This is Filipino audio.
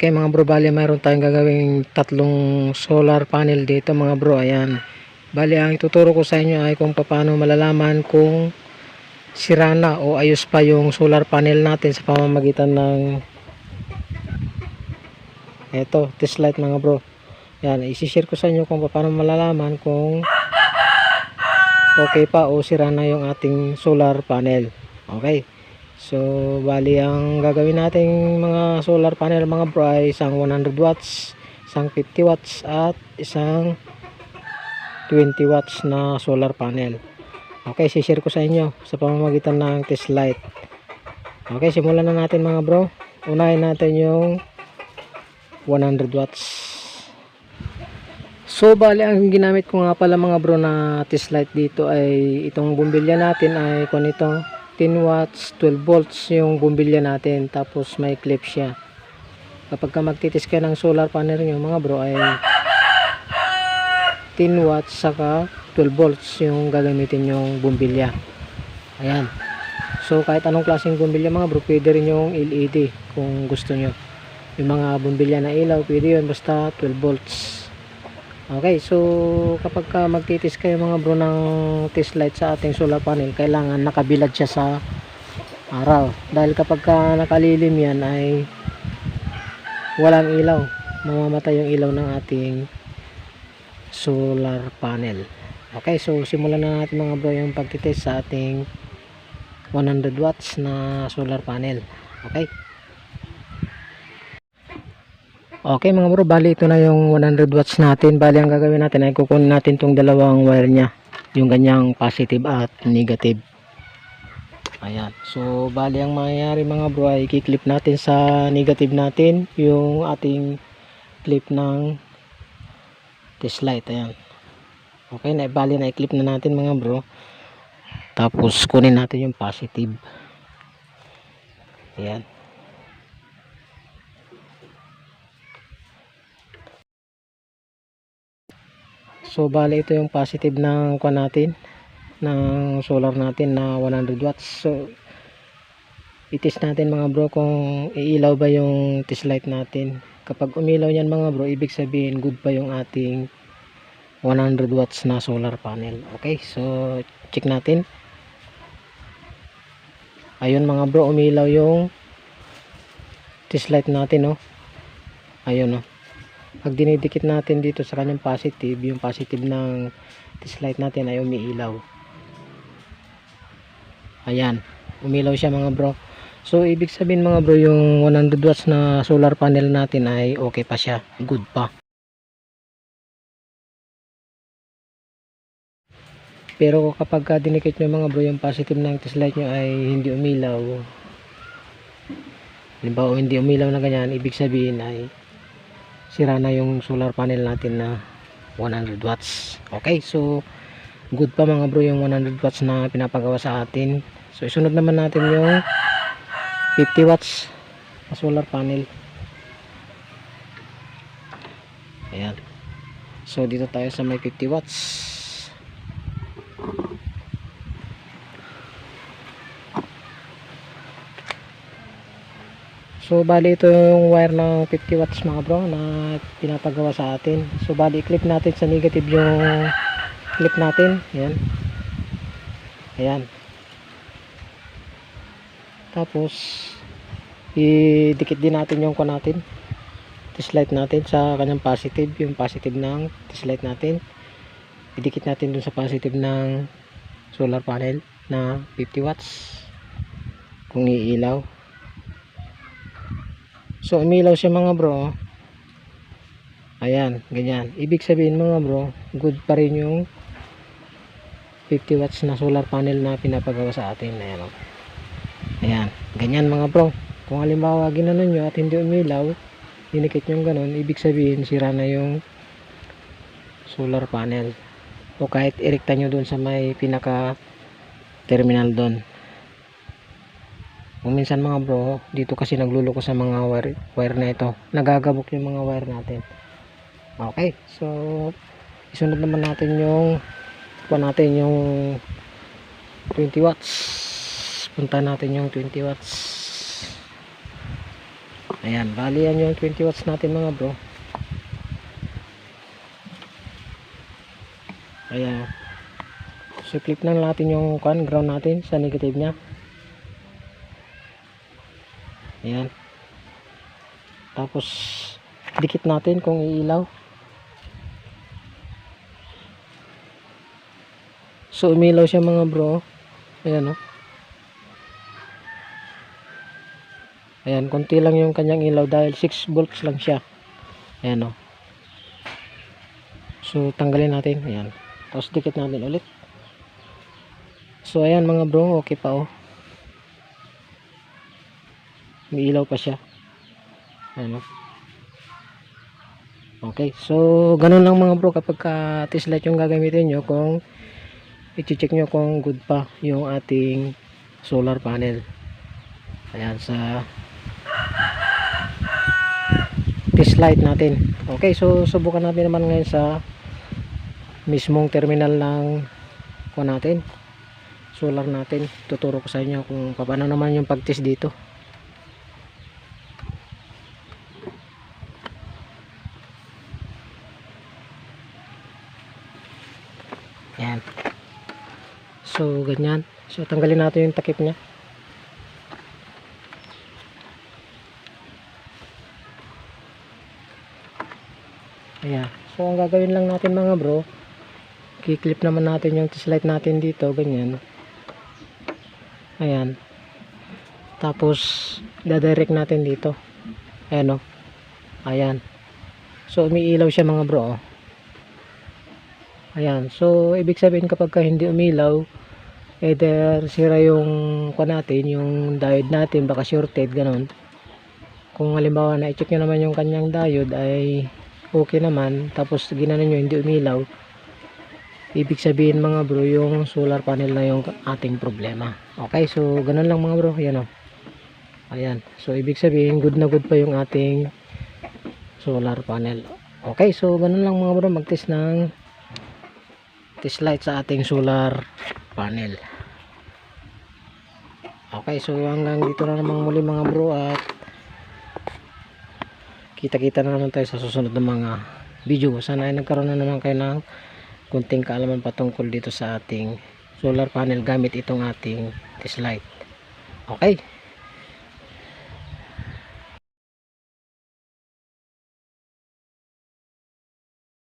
Okay mga bro, bali mayroon tayong gagawing tatlong solar panel dito mga bro. Ayan, bali ang ituturo ko sa inyo ay kung paano malalaman kung sira na o ayos pa yung solar panel natin sa pamamagitan ng test light mga bro. Ayan, isi-share ko sa inyo kung paano malalaman kung okay pa o sira na yung ating solar panel. Okay, so bali ang gagawin nating mga solar panel mga bro ay isang 100 watts, isang 50 watts at isang 20 watts na solar panel. Okay, share ko sa inyo sa pamamagitan ng test light. Okay, simulan na natin mga bro. Unahin natin yung 100 watts. So bali ang ginamit ko nga pala mga bro na test light dito ay itong bumbilya natin ay kung ito 10 watts 12 volts yung bumbilya natin, tapos may clip siya. Kapag ka magtitis kayo ng solar panel nyo mga bro ay 10 watts saka 12 volts yung gagamitin yung bumbilya. Ayan, so kahit anong klaseng bumbilya mga bro, pwede rin yung LED kung gusto nyo. Yung mga bumbilya na ilaw pwede yun, basta 12 volts. Okay, so kapag ka magtitis kayo mga bro ng test light sa ating solar panel, kailangan nakabilad siya sa araw, dahil kapag ka nakalilim yan ay walang ilaw, mamamatay yung ilaw ng ating solar panel. Okay, so simulan na natin mga bro yung pagtitest sa ating 100 watts na solar panel. Okay. Okay mga bro, bali ito na yung 100 watts natin. Bali ang gagawin natin ay kukunin natin tong dalawang wire nya, yung ganyang positive at negative. Ayan, so bali ang mangyayari mga bro ay i-clip natin sa negative natin yung ating clip ng test light. Ayan, okay, na bali na i-clip na natin mga bro. Tapos kunin natin yung positive. Ayan, so bali ito yung positive ng kuha natin ng solar natin na 100 watts. So i-test natin mga bro kung iilaw ba yung test light natin. Kapag umilaw yan mga bro, ibig sabihin good pa yung ating 100 watts na solar panel. Okay, so check natin. Ayun mga bro, umilaw yung test light natin, oh. Ayun, oh. Pag dinidikit natin dito sa kanyang positive, yung positive ng test light natin ay umiilaw. Ayan, umilaw siya mga bro. So ibig sabihin mga bro, yung 100 watts na solar panel natin ay okay pa siya, good pa. Pero kapag dinikit nyo mga bro yung positive ng test light nyo ay hindi umilaw, halimbawa hindi umilaw na ganyan, ibig sabihin ay sira na yung solar panel natin na 100 watts. Okay, so good pa mga bro yung 100 watts na pinapagawa sa atin. So isunod naman natin yung 50 watts na solar panel. Ayan, so dito tayo sa may 50 watts. So bali ito yung wire ng 50 watts mga bro na pinapagawa sa atin. So bali i-clip natin sa negative yung clip natin. Ayan, ayan, tapos idikit din natin yung natin test light natin sa kanyang positive, yung positive ng test light natin idikit natin dun sa positive ng solar panel na 50 watts kung iilaw. So umilaw siya mga bro. Ayan, ganyan. Ibig sabihin mga bro, good pa rin yung 50 watts na solar panel na pinapagawa sa atin. Ayan, oh. Ayan, ganyan mga bro. Kung halimbawa ginanon nyo at hindi umilaw, dinikit nyo ganon, ibig sabihin sira na yung solar panel. O kahit irekta nyo dun sa may pinaka terminal dun. Kung minsan mga bro, dito kasi nagluloko sa mga wire na ito, nagagabok yung mga wire natin. Okay, so isunod naman natin yung yung 20 watts. Punta natin yung 20 watts. Ayan, bali yan yung 20 watts natin mga bro. Ayan. So clip na natin yung ground natin sa negative nya. Ayan. Tapos dikit natin kung iilaw. So umilaw siya mga bro. Ayan, oh. Ayan, konti lang yung kanyang ilaw dahil 6 volts lang siya. Ayan, oh. So tanggalin natin. Ayan. Tapos dikit natin ulit. So ayan mga bro, okay pa, oh. May ilaw pa siya. Ayan, oh. Okay, so ganun lang mga bro kapag test light yung gagamitin nyo, kung i-check nyo kung good pa yung ating solar panel. Ayan, sa test light natin. Okay, so subukan natin naman ngayon sa mismong terminal ng natin, solar natin. Tuturo ko sa inyo kung paano naman yung pag-test dito. Ayan. So ganyan. So tanggalin natin yung takip nya. Ayan. So ang gagawin lang natin mga bro, kiklip naman natin yung test light natin dito, ganyan. Ayan. Tapos dadirect natin dito. Ayan, oh. Ayan. So umiilaw siya mga bro, oh. Ayan. So ibig sabihin kapag hindi umilaw, either sira yung natin, yung diode natin, baka shorted, ganun. Kung halimbawa na i-check nyo naman yung kanyang diode ay okay naman, tapos ginano nyo hindi umilaw, ibig sabihin mga bro yung solar panel na yung ating problema. Okay, so ganun lang mga bro. Ayan, oh. Ayan, so ibig sabihin good na good pa yung ating solar panel. Okay, so ganun lang mga bro, mag-test ng test light sa ating solar panel. Okay, so hanggang dito na naman muli mga bro, at kita-kita na naman tayo sa susunod ng mga video. Sana ay nagkaroon na naman kayo ng kunting kaalaman patungkol dito sa ating solar panel gamit itong ating test light. Okay.